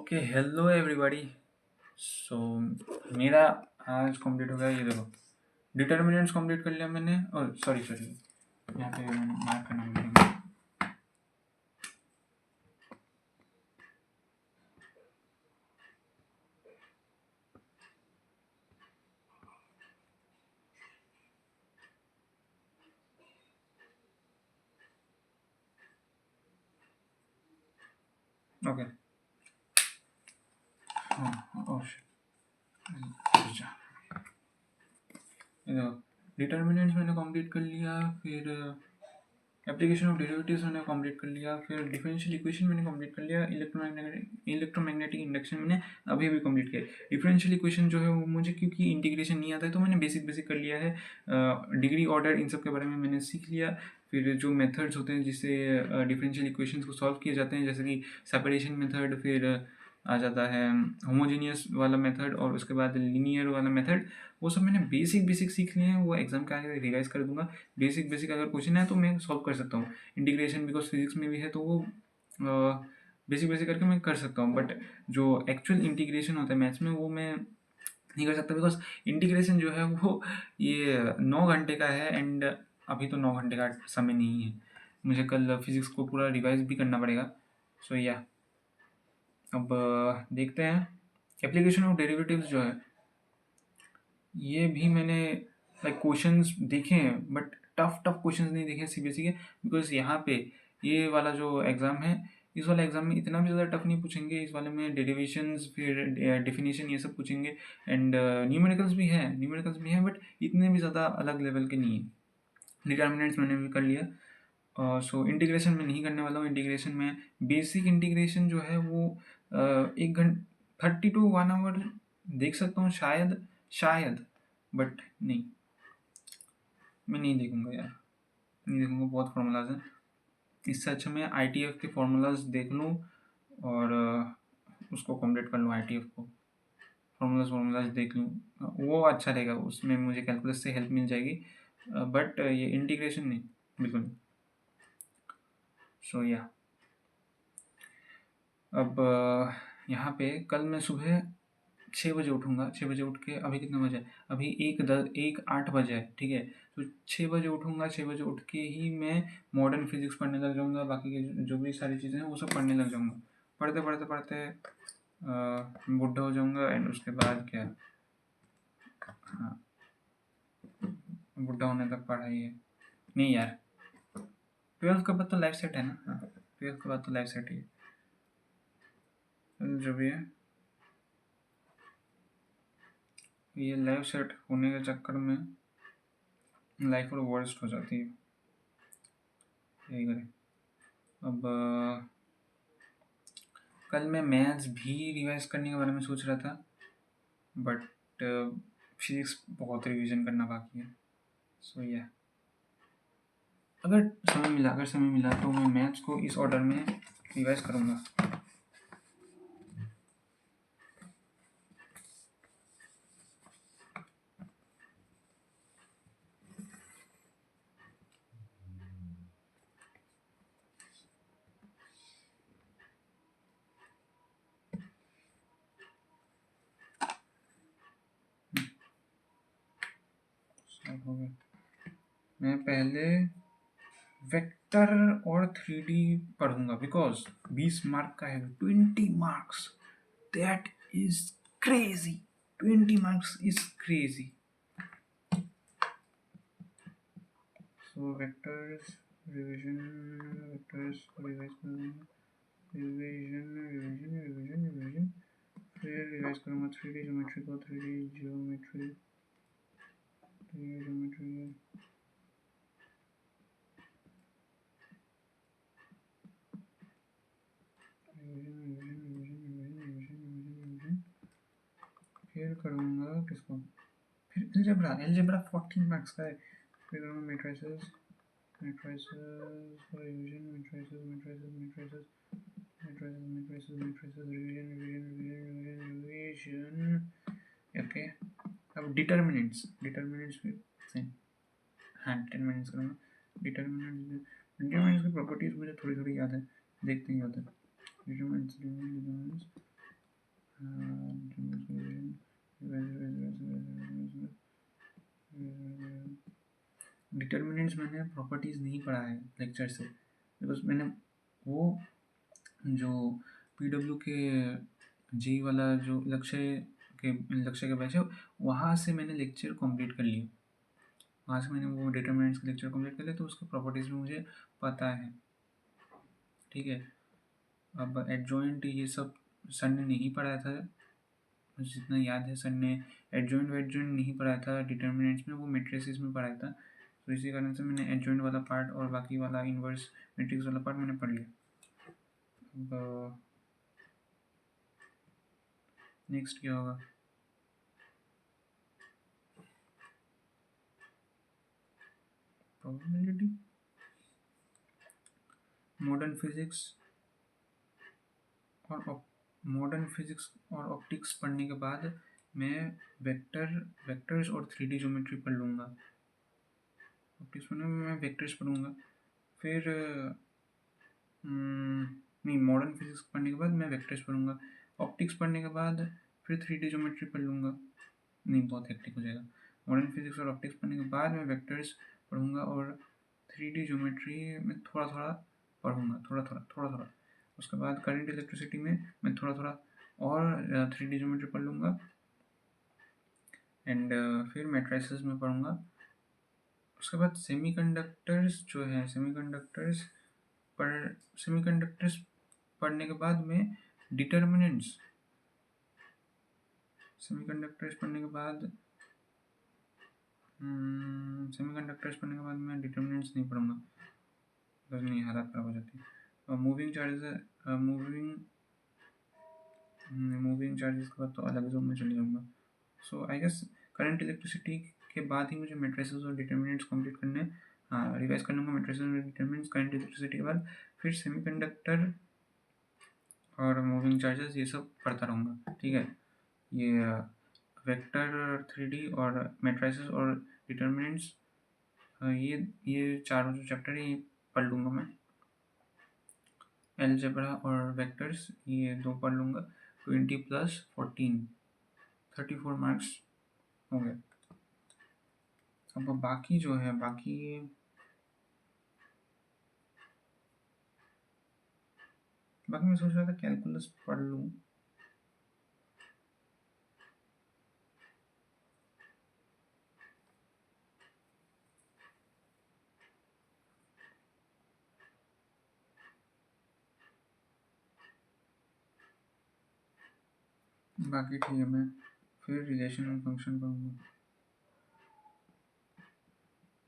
Okay, hello everybody. सो मेरा आज complete हो गया। ये देखो, डिटर्मिनेंट्स कंप्लीट कर लिया मैंने। और सॉरी सॉरी, यहाँ पे मैंने मार्क करना भूल गया। ओके, हाँ, ओह शिट, ये देखो, डिटर्मिनेंट्स मैंने कंप्लीट कर लिया। फिर एप्लीकेशन ऑफ डेरिवेटिव्स मैंने कंप्लीट कर लिया। फिर डिफरेंशियल इक्वेशन मैंने कंप्लीट कर लिया। इलेक्ट्रोमैग्नेटिक इंडक्शन मैंने अभी अभी कंप्लीट किया। डिफरेंशियल इक्वेशन जो है वो मुझे, क्योंकि इंटीग्रेशन नहीं आता है, तो मैंने बेसिक कर लिया है। डिग्री ऑर्डर इन सब के बारे में मैंने सीख लिया। फिर जो मेथड्स होते हैं जिससे डिफरेंशियल इक्वेशंस को सॉल्व किए जाते हैं, जैसे कि सेपरेशन मेथड, फिर आ जाता है होमोजीनियस वाला मेथड, और उसके बाद लीनियर वाला मेथड, वो सब मैंने बेसिक सीख लिए हैं। वो एग्जाम के आगे रिवाइज कर दूंगा। बेसिक अगर क्वेश्चन है तो मैं सॉल्व कर सकता हूँ। इंटीग्रेशन बिकॉज फिजिक्स में भी है, तो वो बेसिक करके मैं कर सकता हूँ। बट जो एक्चुअल इंटीग्रेशन होता है मैथ्स में, वो मैं नहीं कर सकता, बिकॉज इंटीग्रेशन जो है वो ये 9 घंटे का है। एंड अभी तो 9 घंटे का समय नहीं है। मुझे कल फिजिक्स को पूरा रिवाइज भी करना पड़ेगा। सो या अब देखते हैं। एप्लीकेशन ऑफ डेरिवेटिव्स जो है, ये भी मैंने लाइक क्वेश्चंस देखे हैं, बट टफ क्वेश्चंस नहीं देखे सीबीएसई के। बिकॉज यहाँ पे ये वाला जो एग्ज़ाम है, इस वाले एग्ज़ाम में इतना भी ज़्यादा टफ नहीं पूछेंगे। इस वाले में डेरिवेशंस, फिर डेफिनेशन, ये सब पूछेंगे। एंड न्यूमेरिकल्स भी है, बट इतने भी ज़्यादा अलग लेवल के नहीं है। डिटर्मिनेंट्स मैंने भी कर लिया। सो इंटीग्रेशन में नहीं करने वाला हूँ। इंटीग्रेशन में बेसिक इंटीग्रेशन जो है वो 1 घंटा 30 to 1 hour देख सकता हूँ शायद, बट नहीं, मैं नहीं देखूंगा यार, नहीं देखूंगा। बहुत फार्मूलाज हैं। इससे अच्छा मैं ITF के फार्मूलाज देख लूँ और उसको कंप्लीट कर लूँ। ITF को फार्मूलाज देख लूँ, वो अच्छा रहेगा। उसमें मुझे कैलकुलस से हेल्प मिल जाएगी। बट ये इंटीग्रेशन नहीं, बिल्कुल नहीं। सो या अब यहाँ पे कल मैं सुबह 6 बजे उठूँगा। 6 बजे उठ के, अभी कितना बजे है? अभी 1:08 बजे है, ठीक है। तो 6 बजे उठूँगा। 6 बजे उठ के ही मैं मॉडर्न फिजिक्स पढ़ने लग जाऊँगा। बाकी के जो भी सारी चीज़ें हैं वो सब पढ़ने लग जाऊँगा। पढ़ते बुढ़ा हो जाऊँगा। एंड उसके बाद क्या, हाँ, बुढ़ा होने तक पढ़ाई है नहीं यार। 12th के बाद तो लाइफ सेट है ना। हाँ, 12th के बाद तो लाइफ सेट ही है। जो भी है, ये लाइफ सेट होने के चक्कर में लाइफ और वर्स्ट हो जाती है। यही करें। अब कल मैं मैथ्स भी रिवाइज करने के बारे में सोच रहा था, बट फिजिक्स बहुत रिवीजन करना बाकी है। सो या अगर समय मिला तो मैं मैथ्स को इस ऑर्डर में रिवाइज करूँगा। हो गया। मैं पहले वेक्टर और 3D पढ़ूंगा, बिकॉज 20 मार्क का है। 20 marks, that is crazy. 20 marks is crazy. So vectors revision, revision फिर रिवाइज करूँगा। 3D ज्योमेट्री को, 3D ज्योमेट्री फिर करूँगा किसको, फिर अलजेब्रा 14 मार्क्स का है। फिर करूँगा मैट्रिसेस रिवीजन। ओके, अब डिटर्मिनेंट्स भी सेम। हाँ, डिटर्मिनेंट्स करूँगा। डिटर्मिनेंट्स की प्रॉपर्टीज मुझे थोड़ी याद है, देखते हैं याद है। डिटर्मिनेंट्स मैंने प्रॉपर्टीज़ नहीं पढ़ा है लेक्चर से, बिकॉज मैंने वो जो PW के जी वाला जो लक्ष्य के बैच है, वहाँ से मैंने लेक्चर कंप्लीट कर लिए, वहाँ से मैंने वो डिटरमिनेंट्स के लेक्चर कंप्लीट कर लिए, तो उसके प्रॉपर्टीज़ में मुझे पता है, ठीक है। अब एडजॉइंट ये सब सर ने नहीं पढ़ाया था, मुझे जितना याद है सर ने एडजॉइंट वेडजॉइंट नहीं पढ़ाया था डिटरमिनेंट्स में, वो मैट्रिसेस में पढ़ाया था। तो इसी कारण से मैंने एडजॉइंट वाला पार्ट और बाकी वाला इन्वर्स मैट्रिक्स वाला पार्ट मैंने पढ़ लिया। अब नेक्स्ट क्या होगा? प्रोबेबिलिटी, मॉडर्न फिजिक्स और ऑप्टिक्स पढ़ने के बाद मैं वेक्टर्स और 3D ज्योमेट्री पढ़ लूँगा। ऑप्टिक्स पढ़ने में मैं वेक्टर्स पढ़ूँगा, फिर नहीं, मॉडर्न फिजिक्स पढ़ने के बाद मैं वेक्टर्स पढ़ूँगा, ऑप्टिक्स पढ़ने के बाद फिर 3D ज्योमेट्री पढ़ लूँगा। नहीं, बहुत हेक्टिक हो जाएगा। मॉडर्न फिजिक्स और ऑप्टिक्स पढ़ने के बाद मैं वेक्टर्स पढ़ूँगा और 3D ज्योमेट्री में थोड़ा थोड़ा। उसके बाद करंट इलेक्ट्रिसिटी में मैं थोड़ा और 3D ज्योमेट्री पढ़ लूँगा, एंड फिर मैट्रिसेस में पढ़ूँगा। उसके बाद सेमीकंडक्टर्स पढ़ने के बाद मैं डिटर्मिनेंट्स मैं डिटर्मिनेंट्स नहीं पढ़ूँगा, बस नहीं, हालत खराब हो जाती है। मूविंग चार्जेस के बाद तो अलग जोन में चले जाऊँगा। सो आई गेस करंट इलेक्ट्रिसिटी के बाद ही मुझे मैट्रिसेस और डिटर्मिनेंट्स कंप्लीट करने, हाँ, रिवाइज कर लूँगा मैट्रिसेस और डिटर्मिनेंट्स करंट इलेक्ट्रिसिटी के बाद, फिर सेमीकंडक्टर और मूविंग चार्जेस ये सब पढ़ता रहूँगा, ठीक है। ये वेक्टर 3D और मैट्रिसेस और डिटर्मिनेंट्स, ये चारों जो चैप्टर है ये पढ़ लूँगा मैं। अलजेब्रा और वेक्टर्स ये 2 पढ़ लूँगा। 20 + 14 34 मार्क्स हो गए। अब बाकी जो है, बाकी मैं सोच रहा था कैलकुलस पढ़ लूँ। बाकी ठीक है, मैं फिर रिलेशन एंड फंक्शन पढ़ूँगा,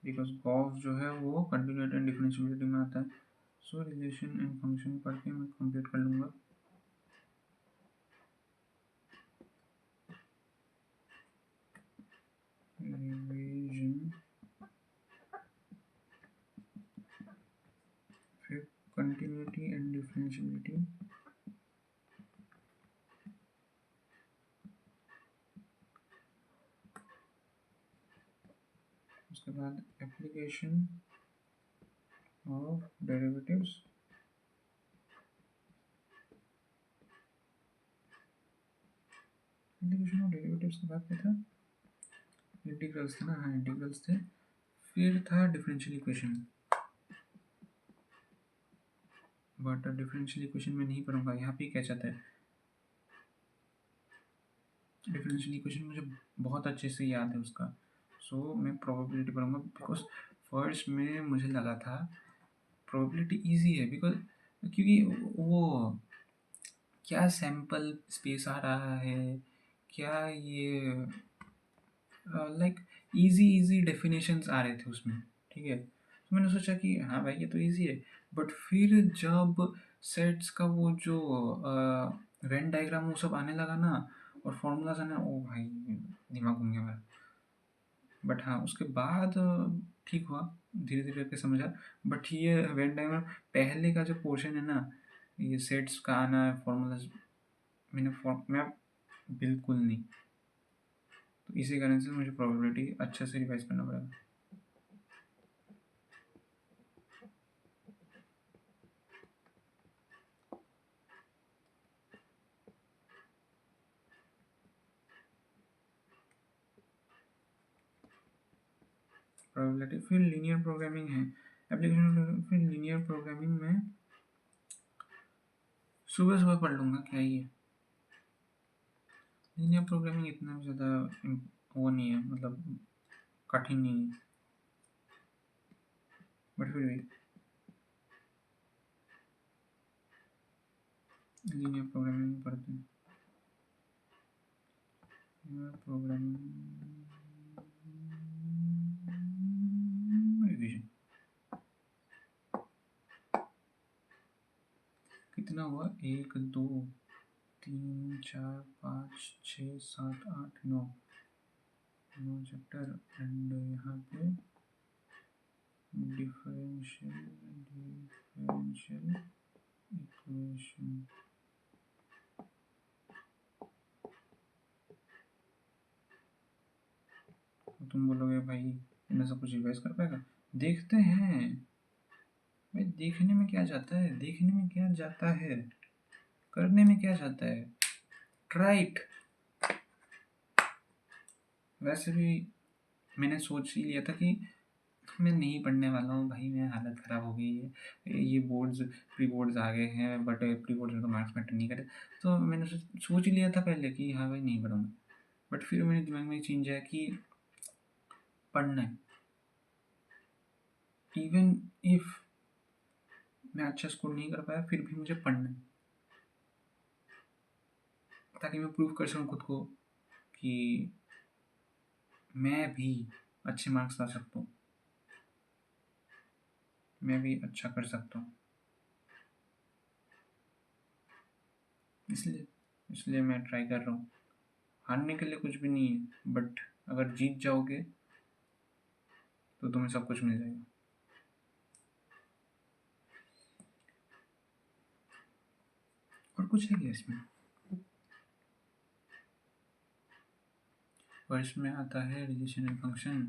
बिकॉज गॉस जो है वो कंटिन्यूटी एंड डिफरेंशियबिलिटी में आता है। सो रिलेशन एंड फंक्शन पढ़ के मैं कंप्लीट कर लूँगा। रिवीजन, फिर कंटिन्यूटी एंड डिफरेंशियबिलिटी, उसके बाद एप्लीकेशन ऑफ डेरिवेटिव्स, के बाद क्या था? इंटीग्रल्स थे ना, हाँ इंटीग्रल्स थे। फिर था differential equation, but differential equation में नहीं पढ़ूंगा, यहाँ पे क्या चाहता है। डिफरेंशियल इक्वेशन मुझे बहुत अच्छे से याद है उसका, सो मैं प्रोबेबिलिटी पढ़ूंगा, बिकॉज फर्स्ट में मुझे लगा था प्रोबेबिलिटी इजी है, बिकॉज क्योंकि वो क्या सैंपल स्पेस आ रहा है, क्या ये लाइक इजी डेफिनेशंस आ रहे थे उसमें, ठीक है। तो मैंने सोचा कि हाँ भाई ये तो इजी है, बट फिर जब सेट्स का वो जो वेन डायग्राम वो सब आने लगा ना, और फॉर्मूलाज आने, ओ भाई दिमाग घूम गया मेरा। बट हाँ, उसके बाद ठीक हुआ, धीरे धीरे करके समझा। बट ये वेन डायग्राम पहले का जो पोर्शन है ना, ये सेट्स का आना है, फॉर्मूलाज, मैं बिल्कुल नहीं, तो इसी कारण से मुझे प्रोबेबिलिटी अच्छे से रिवाइज करना पड़ेगा। प्रोबेबिलिटी, फिर लीनियर प्रोग्रामिंग है, एप्लीकेशन, फिर लीनियर प्रोग्रामिंग में सुबह सुबह पढ़ लूँगा, क्या ही है। लीनियर प्रोग्रामिंग इतना भी ज़्यादा वो नहीं है, मतलब कठिन नहीं है, बट फिर भी लीनियर प्रोग्रामिंग पढ़ते हैं। लीनियर प्रोग्रामिंग रिवीजन कितना हुआ, 1 2 3 4 5 6 7 8 9 चैप्टर, एंड यहाँ पे डिफरेंशियल इक्वेशन। तो तुम बोलोगे भाई इतना सब कुछ रिवाइज कर पाएगा, देखते हैं भाई, देखने में क्या जाता है, देखने में क्या जाता है, करने में क्या जाता है, ट्राइट। वैसे भी मैंने सोच ही लिया था कि मैं नहीं पढ़ने वाला हूँ भाई, मैं हालत ख़राब हो गई है, ये बोर्ड्स प्री बोर्ड्स आ गए हैं, बट प्री बोर्ड्स में तो मार्क्स मैटर नहीं करे, तो मैंने सोच ही लिया था पहले कि हाँ भाई नहीं पढ़ूँगा, बट फिर मेरे दिमाग में चेंज आया कि पढ़ना है, इवन इफ मैं अच्छा स्कोर नहीं कर पाया फिर भी मुझे पढ़ना है, ताकि मैं प्रूव कर सकूँ खुद को कि मैं भी अच्छे मार्क्स ला सकता हूँ, मैं भी अच्छा कर सकता हूँ। इसलिए मैं ट्राई कर रहा हूँ। हारने के लिए कुछ भी नहीं है, बट अगर जीत जाओगे तो तुम्हें सब कुछ मिल जाएगा। और कुछ है क्या इसमें? फर्स्ट में आता है रिलेशनल फंक्शन,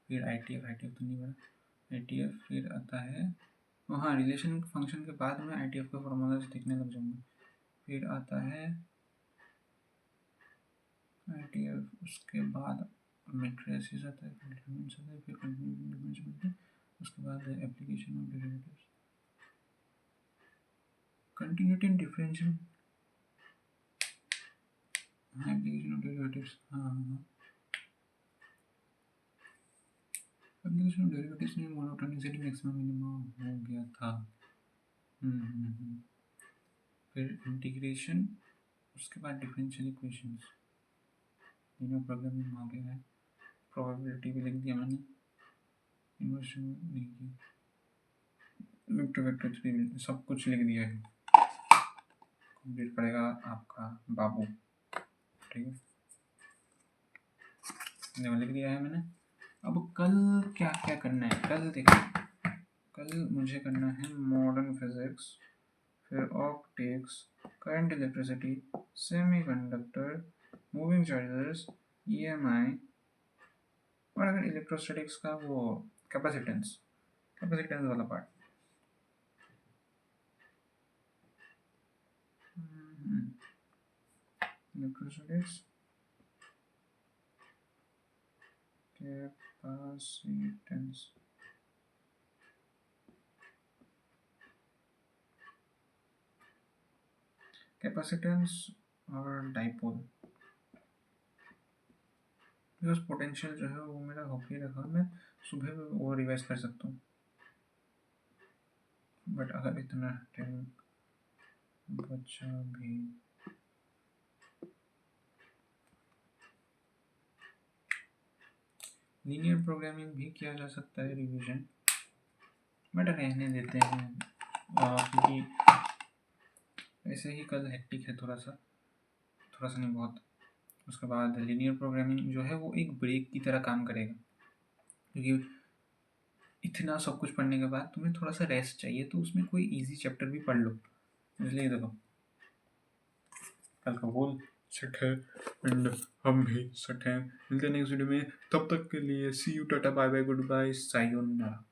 फिर ITF तो नहीं बड़ा, ITF फिर आता है, हाँ रिलेशन फंक्शन के बाद में ITF का फॉर्मूला देखने लग जाऊंगा, फिर आता है ITF, उसके बाद मैट्रिसेस आता है, फिर डिटरमिनेंट्स आता है, फिर कंटिन्यूटी, उसके बाद application of derivatives, continuity and differential, application of derivatives, हाँ एप्लीकेशन ऑफ डेरिवेटिव्स में मोनोटोनिसिटी मैक्सिमम मिनिमम हो गया था। फिर इंटीग्रेशन, उसके बाद डिफरेंशियल इक्वेशंस, तीनों प्रोग्रामिंग हो गया है, प्रोबेबिलिटी भी लिख दिया मैंने, इन्वर्शन नहीं की, वेक्टर वेक्टर 3 सब कुछ लिख दिया है, कंप्लीट करेगा आपका बाबू, ठीक है, लिख दिया है मैंने। अब कल क्या क्या करना है, कल देखो, कल मुझे करना है मॉडर्न फिजिक्स, फिर optics, current electricity, semiconductor, moving chargers, EMI, और अगर इलेक्ट्रोस्टैटिक्स का वो कैपेसिटेंस वाला पार्ट, इलेक्ट्रोस्टैटिक्स कैपेसिटेंस और डाइपोल, बिकॉज पोटेंशियल जो है वो मेरा होके रखा, मैं सुबह वो रिवाइज कर सकता हूँ, बट अगर इतना टाइम बचा भी, लीनियर प्रोग्रामिंग भी किया जा सकता है रिवीजन, बट रहने देते हैं क्योंकि ऐसे ही कल हेक्टिक है थोड़ा सा नहीं बहुत। उसके बाद लीनियर प्रोग्रामिंग जो है वो एक ब्रेक की तरह काम करेगा, क्योंकि इतना सब कुछ पढ़ने के बाद तुम्हें थोड़ा सा रेस्ट चाहिए, तो उसमें कोई इजी चैप्टर भी पढ़ लो, इसलिए देखो कल का गोल सेट है एंड हम भी सेट हैं। मिलते हैं नेक्स्ट वीडियो में, तब तक के लिए see you, tata bye bye goodbye sayonara.